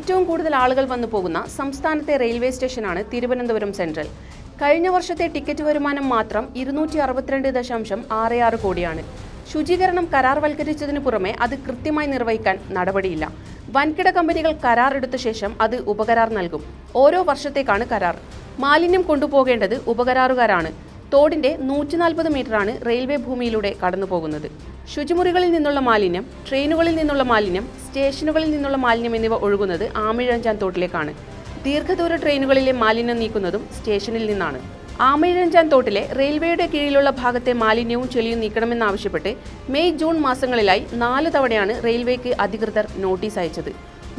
ഏറ്റവും കൂടുതൽ ആളുകൾ വന്നു പോകുന്ന സംസ്ഥാനത്തെ റെയിൽവേ സ്റ്റേഷനാണ് തിരുവനന്തപുരം സെൻട്രൽ. കഴിഞ്ഞ വർഷത്തെ ടിക്കറ്റ് വരുമാനം മാത്രം 262.66 കോടിയാണ്. ശുചീകരണം കരാർവൽക്കരിച്ചതിനു പുറമെ അത് കൃത്യമായി നിർവഹിക്കാൻ നടപടിയില്ല. വൻകിട കമ്പനികൾ കരാർ എടുത്ത ശേഷം അത് ഉപകരാർ നൽകും. ഓരോ വർഷത്തേക്കാണ് കരാർ. മാലിന്യം കൊണ്ടുപോകേണ്ടത് ഉപകരാറുകാരാണ്. തോടിന്റെ 140 മീറ്ററാണ് റെയിൽവേ ഭൂമിയിലൂടെ കടന്നുപോകുന്നത്. ശുചിമുറികളിൽ നിന്നുള്ള മാലിന്യം, ട്രെയിനുകളിൽ നിന്നുള്ള മാലിന്യം, സ്റ്റേഷനുകളിൽ നിന്നുള്ള മാലിന്യം എന്നിവ ഒഴുകുന്നത് ആമയിഴഞ്ചാൻ തോട്ടിലേക്കാണ്. ദീർഘദൂര ട്രെയിനുകളിലെ മാലിന്യം നീക്കുന്നതും സ്റ്റേഷനിൽ നിന്നാണ്. ആമയിഴഞ്ചാൻ തോട്ടിലെ റെയിൽവേയുടെ കീഴിലുള്ള ഭാഗത്തെ മാലിന്യവും ചെളിയും നീക്കണമെന്നാവശ്യപ്പെട്ട് മെയ് ജൂൺ മാസങ്ങളിലായി 4 തവണയാണ് റെയിൽവേക്ക് അധികൃതർ നോട്ടീസ് അയച്ചത്.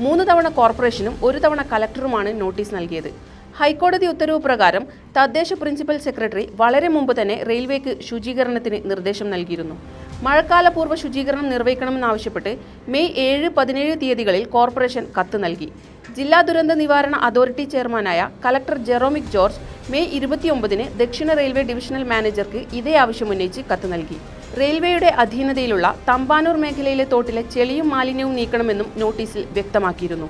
3 തവണ കോർപ്പറേഷനും 1 തവണ കലക്ടറുമാണ് നോട്ടീസ് നൽകിയത്. ഹൈക്കോടതി ഉത്തരവ് പ്രകാരം തദ്ദേശ പ്രിൻസിപ്പൽ സെക്രട്ടറി വളരെ മുമ്പ് തന്നെ റെയിൽവേക്ക് ശുചീകരണത്തിന് നിർദ്ദേശം നൽകിയിരുന്നു. മഴക്കാലപൂർവ്വ ശുചീകരണം നിർവഹിക്കണമെന്നാവശ്യപ്പെട്ട് മെയ് 7, 17 തീയതികളിൽ കോർപ്പറേഷൻ കത്ത് നൽകി. ജില്ലാ ദുരന്ത നിവാരണ അതോറിറ്റി ചെയർമാനായ കലക്ടർ ജെറോമിക് ജോർജ് മെയ് 29-ന് ദക്ഷിണ റെയിൽവേ ഡിവിഷണൽ മാനേജർക്ക് ഇതേ ആവശ്യമുന്നയിച്ച് കത്ത് നൽകി. റെയിൽവേയുടെ അധീനതയിലുള്ള തമ്പാനൂർ മേഖലയിലെ തോട്ടിലെ ചെളിയും മാലിന്യവും നീക്കണമെന്നും നോട്ടീസിൽ വ്യക്തമാക്കിയിരുന്നു.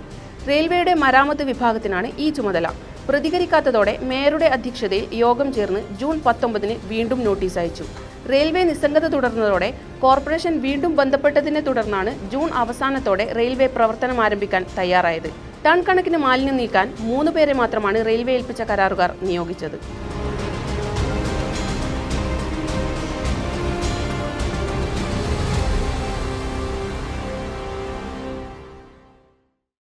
റെയിൽവേയുടെ മരാമത്ത് വിഭാഗത്തിനാണ് ഈ ചുമതല. പ്രതികരിക്കാത്തതോടെ മേയറുടെ അധ്യക്ഷതയിൽ യോഗം ചേർന്ന് ജൂൺ 19-ന് വീണ്ടും നോട്ടീസ് അയച്ചു. റെയിൽവേ നിസ്സംഗത തുടർന്നതോടെ കോർപ്പറേഷൻ വീണ്ടും ബന്ധപ്പെട്ടതിനെ തുടർന്നാണ് ജൂൺ അവസാനത്തോടെ റെയിൽവേ പ്രവർത്തനം ആരംഭിക്കാൻ തയ്യാറായത്. ടൺ കണക്കിന് മാലിന്യം നീക്കാൻ 3 പേരെ മാത്രമാണ് റെയിൽവേ ഏൽപ്പിച്ച കരാറുകാർ നിയോഗിച്ചത്.